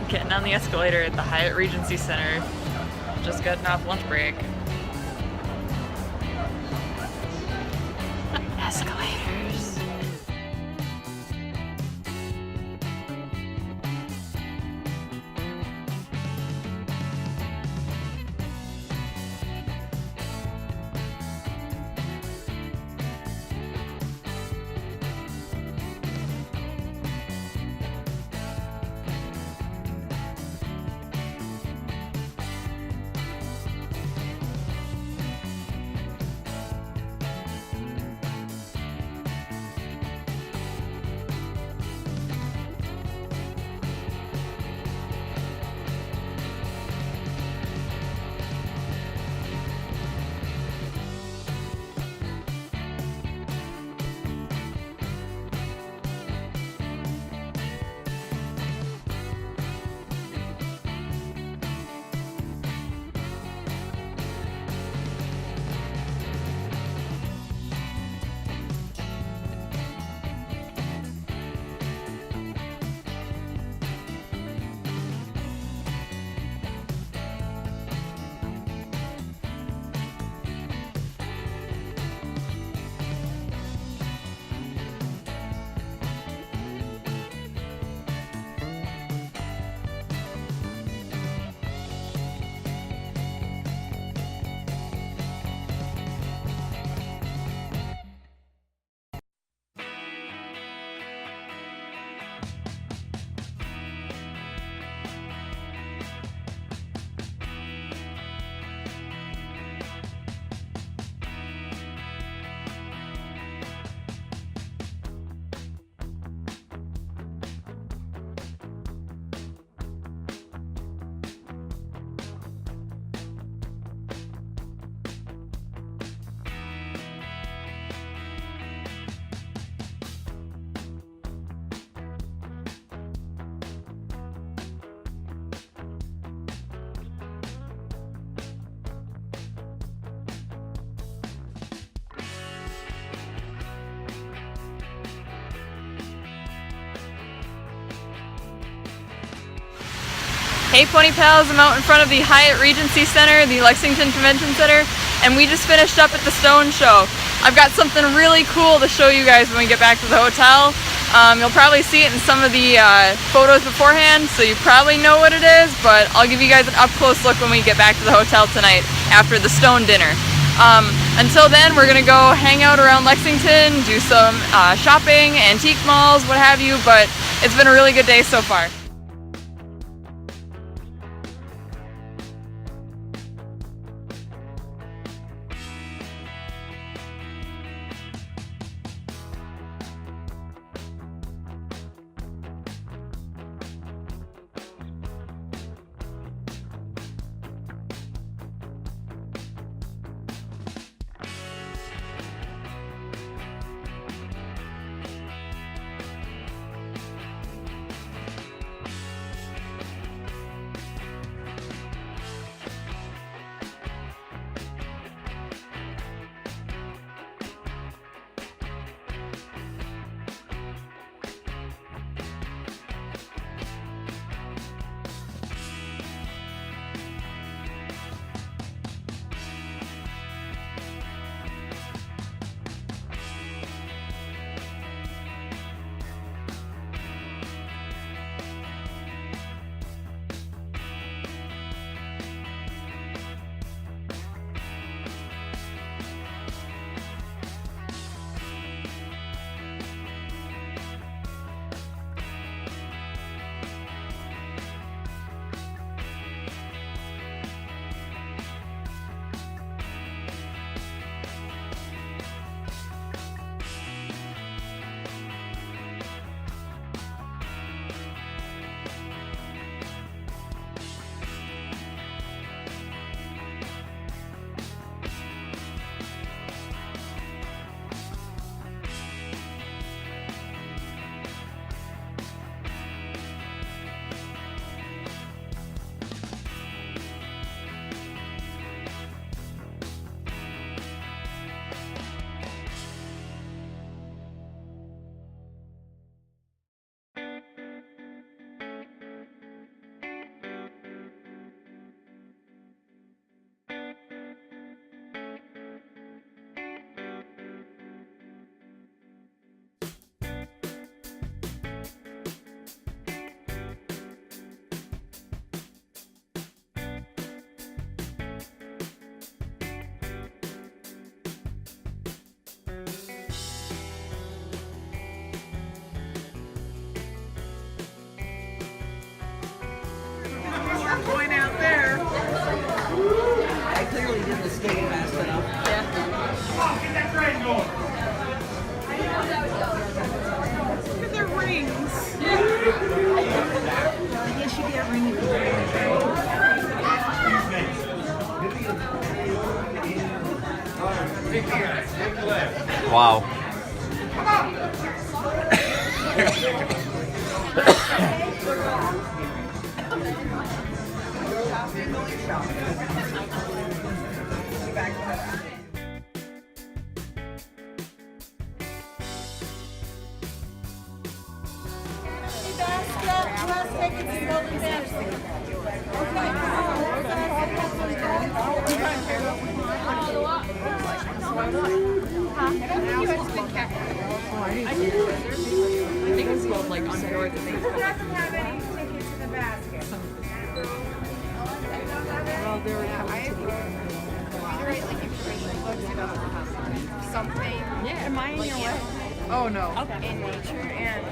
Getting on the escalator at the Hyatt Regency Center. Just getting off lunch break. Escalators. Hey Pony Pals, I'm out in front of the Hyatt Regency Center, the Lexington Convention Center, and we just finished up at the Stone Show. I've got something really cool to show you guys when we get back to the hotel. You'll probably see it in some of the photos beforehand, so you probably know what it is, but I'll give you guys an up-close look when we get back to the hotel tonight after the Stone dinner. Until then, we're gonna go hang out around Lexington, do some shopping, antique malls, what have you, but it's been a really good day so far. big and fast enough. Yeah. Look at their rings. I guess you get a ring if you Wow. I think it's called like on board the thing. Something. Yeah. Am I in your way? Oh no. In nature, and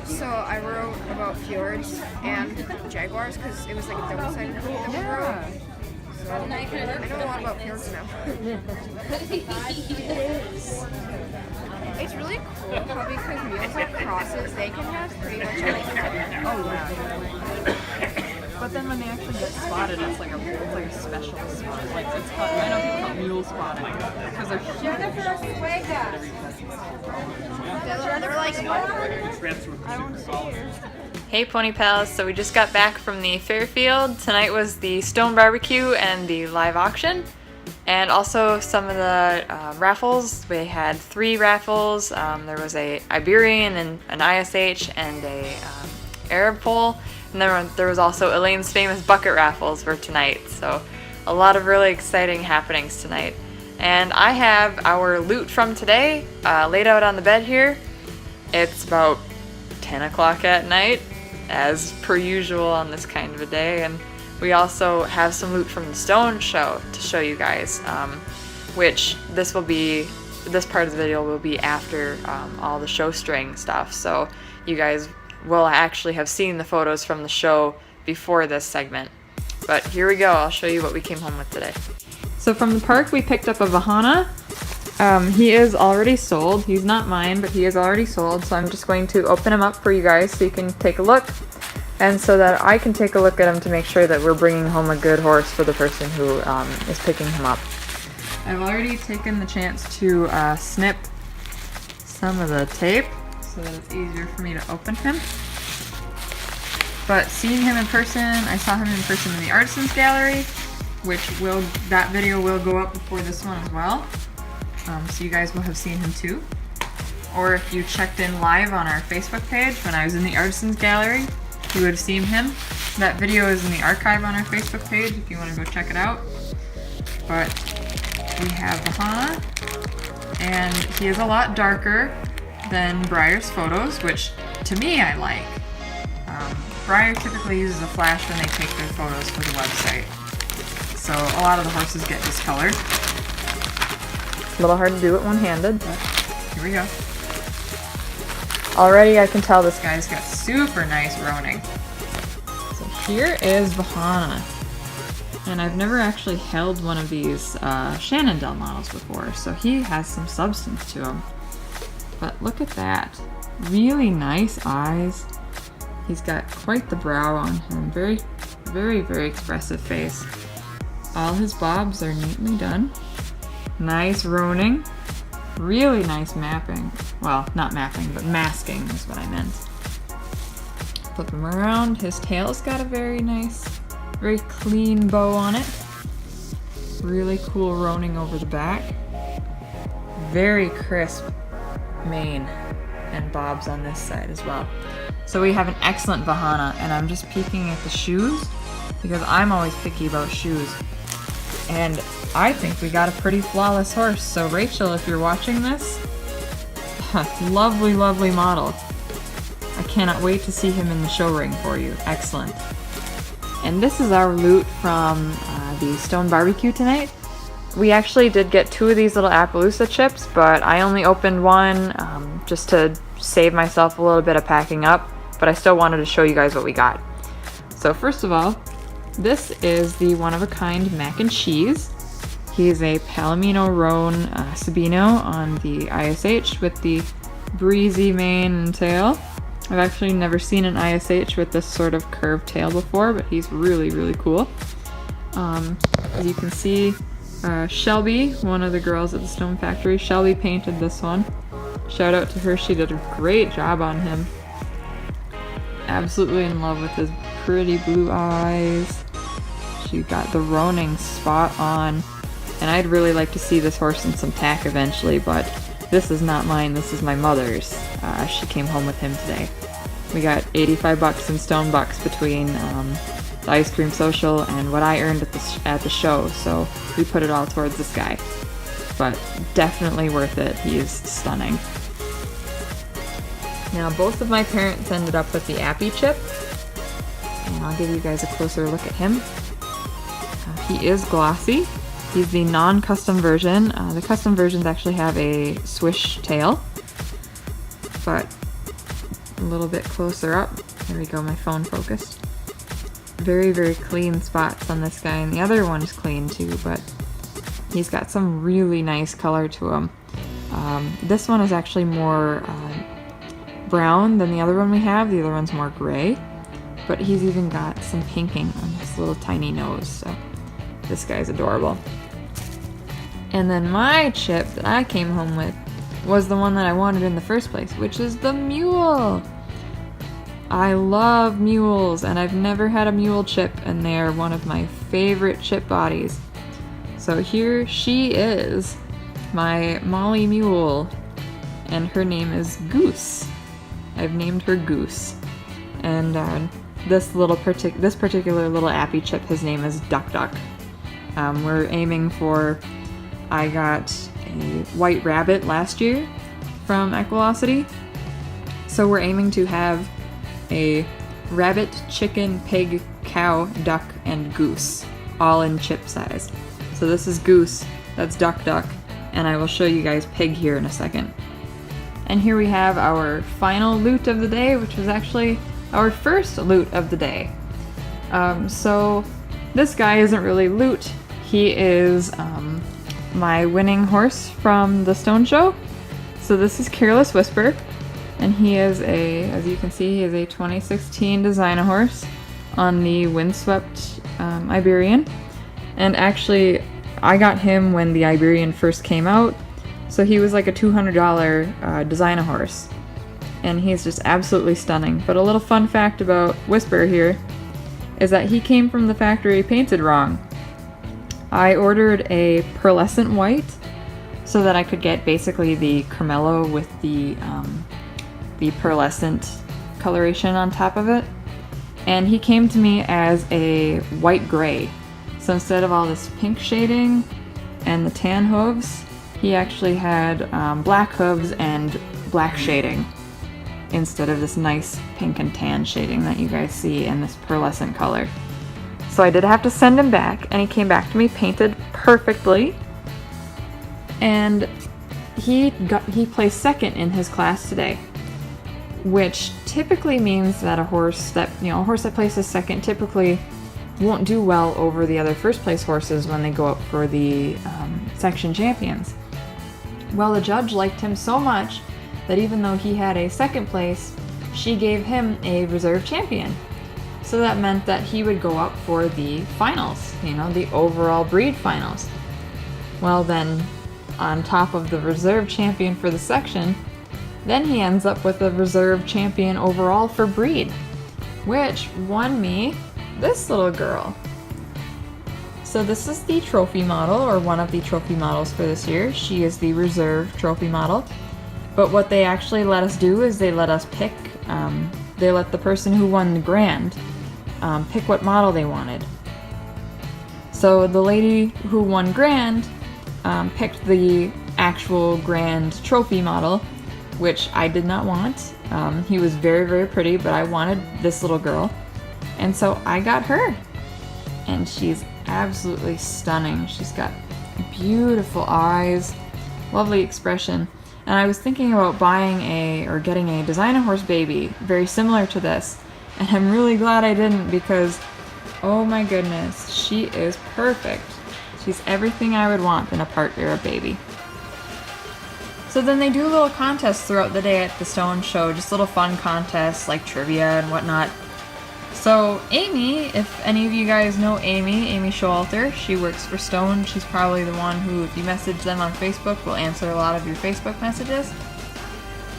so I wrote about fjords and jaguars because it was like a double sided book that we wrote. So I know a lot about fjords now. It's really cool how because mules have crosses, they can have pretty much anything. Oh yeah. But then when they actually get spotted, it's like a special spot. Like it's called, I know people call it mule spotting because they're huge. They're like, I want to see yours. Hey Pony Pals, so we just got back from the Fairfield. Tonight was the Stone Barbecue and the live auction. And also some of the raffles. We had 3 raffles. There was a Iberian and an ISH and a Arab pole. And then there was also Elaine's famous bucket raffles for tonight. So a lot of really exciting happenings tonight. And I have our loot from today laid out on the bed here. It's about 10 o'clock at night, as per usual on this kind of a day. And we also have some loot from the Stone show to show you guys, which this part of the video will be after all the show string stuff. So you guys will actually have seen the photos from the show before this segment. But here we go, I'll show you what we came home with today. So from the park we picked up a Vahana. He is already sold. He's not mine, but he is already sold. So I'm just going to open him up for you guys so you can take a look. And so that I can take a look at him to make sure that we're bringing home a good horse for the person who is picking him up. I've already taken the chance to snip some of the tape so that it's easier for me to open him. But seeing him in person, I saw him in person in the Artisans Gallery, that video will go up before this one as well. So you guys will have seen him too. Or if you checked in live on our Facebook page when I was in the Artisans Gallery, you would have seen him. That video is in the archive on our Facebook page if you want to go check it out. But we have Vahana, and he is a lot darker than Breyer's photos, which to me I like. Breyer typically uses a flash when they take their photos for the website. So a lot of the horses get discolored. A little hard to do it one-handed, but here we go. Already I can tell this guy's got super nice roaning. So here is Vahana. And I've never actually held one of these Shannondale models before, so he has some substance to him. But look at that. Really nice eyes. He's got quite the brow on him. Very, very, very expressive face. All his bobs are neatly done. Nice roaning. Really nice mapping. Well, not mapping, but masking is what I meant. Flip him around. His tail's got a very nice, very clean bow on it. Really cool roaning over the back. Very crisp mane and bobs on this side as well. So we have an excellent Vahana, and I'm just peeking at the shoes because I'm always picky about shoes. And I think we got a pretty flawless horse. So Rachel, if you're watching this, lovely, lovely model. I cannot wait to see him in the show ring for you. Excellent. And this is our loot from the Stone Barbecue tonight. We actually did get 2 of these little Appaloosa chips, but I only opened one just to save myself a little bit of packing up, but I still wanted to show you guys what we got. So first of all, this is the one-of-a-kind mac and cheese. He's a Palomino Roan Sabino on the ISH with the breezy mane and tail. I've actually never seen an ISH with this sort of curved tail before, but he's really, really cool. As you can see, Shelby, one of the girls at the Stone Factory, Shelby painted this one. Shout out to her, she did a great job on him. Absolutely in love with his pretty blue eyes. She got the roaning spot on. And I'd really like to see this horse in some tack eventually, but this is not mine, this is my mother's. She came home with him today. We got 85 bucks in stone bucks between the ice cream social and what I earned at the show, so we put it all towards this guy. But definitely worth it, he is stunning. Now both of my parents ended up with the Appy chip, and I'll give you guys a closer look at him. He is glossy. He's the non-custom version. The custom versions actually have a swish tail, but a little bit closer up. There we go, my phone focused. Very, very clean spots on this guy, and the other one is clean too, but he's got some really nice color to him. This one is actually more brown than the other one we have. The other one's more gray, but he's even got some pinking on his little tiny nose, so this guy's adorable. And then my chip that I came home with was the one that I wanted in the first place, which is the mule. I love mules, and I've never had a mule chip, and they are one of my favorite chip bodies. So here she is, my Molly mule, and her name is Goose. I've named her Goose. And this particular little Appy chip, his name is Duck Duck. We're aiming for, I got a white rabbit last year from Equilocity, so we're aiming to have a rabbit, chicken, pig, cow, duck, and goose, all in chip size. So this is Goose, that's Duck Duck, and I will show you guys Pig here in a second. And here we have our final loot of the day, which was actually our first loot of the day. So this guy isn't really loot, he is my winning horse from the Stone Show. So this is Careless Whisper, and he is as you can see, he is a 2016 designer horse on the Windswept Iberian. And actually, I got him when the Iberian first came out, so he was like a $200 designer horse. And he's just absolutely stunning. But a little fun fact about Whisper here is that he came from the factory painted wrong. I ordered a pearlescent white so that I could get basically the Carmelo with the pearlescent coloration on top of it. And he came to me as a white gray. So instead of all this pink shading and the tan hooves, he actually had black hooves and black shading instead of this nice pink and tan shading that you guys see in this pearlescent color. So I did have to send him back, and he came back to me painted perfectly. And he placed second in his class today, which typically means that a horse that places second typically won't do well over the other first place horses when they go up for the section champions. Well, the judge liked him so much that even though he had a second place, she gave him a reserve champion. So that meant that he would go up for the finals, the overall breed finals. Well then, on top of the reserve champion for the section, then he ends up with a reserve champion overall for breed, which won me this little girl. So this is the trophy model, or one of the trophy models for this year. She is the reserve trophy model. But what they actually let us do is they let us pick, they let the person who won the grand pick what model they wanted. So the lady who won grand picked the actual grand trophy model, which I did not want. He was very, very pretty, but I wanted this little girl. And so I got her. And she's absolutely stunning. She's got beautiful eyes, lovely expression. And I was thinking about getting a designer horse baby very similar to this. And I'm really glad I didn't, because oh my goodness, she is perfect. She's everything I would want in a partner or baby. So then they do little contests throughout the day at the Stone Show, just little fun contests like trivia and whatnot. So Amy, if any of you guys know Amy Showalter, she works for Stone. She's probably the one who, if you message them on Facebook, will answer a lot of your Facebook messages.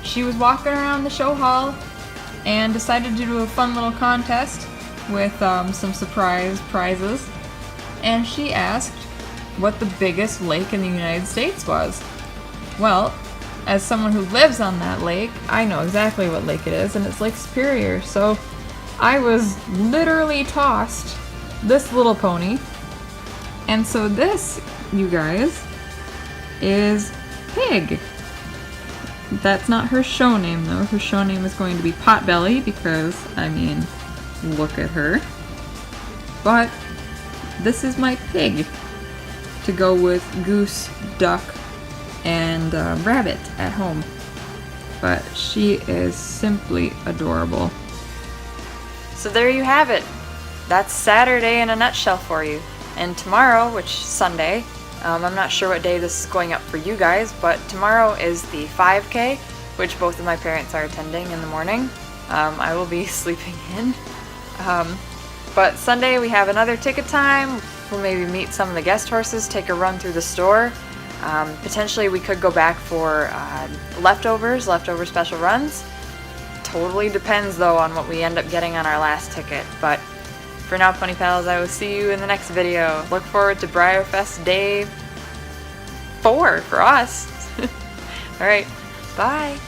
She was walking around the show hall and decided to do a fun little contest with some surprise prizes. And she asked what the biggest lake in the United States was. Well, as someone who lives on that lake, I know exactly what lake it is, and it's Lake Superior. So I was literally tossed this little pony. And so this, you guys, is Pig. That's not her show name though. Her show name is going to be Potbelly because, I mean, look at her. But this is my pig to go with goose, duck, and rabbit at home. But she is simply adorable. So there you have it. That's Saturday in a nutshell for you. And tomorrow, which is Sunday, I'm not sure what day this is going up for you guys, but tomorrow is the 5K, which both of my parents are attending in the morning. I will be sleeping in. But Sunday we have another ticket time. We'll maybe meet some of the guest horses, take a run through the store. Potentially we could go back for leftover special runs. Totally depends though on what we end up getting on our last ticket. But for now, Pony Pals, I will see you in the next video. Look forward to BreyerFest Day 4 for us. Alright, bye!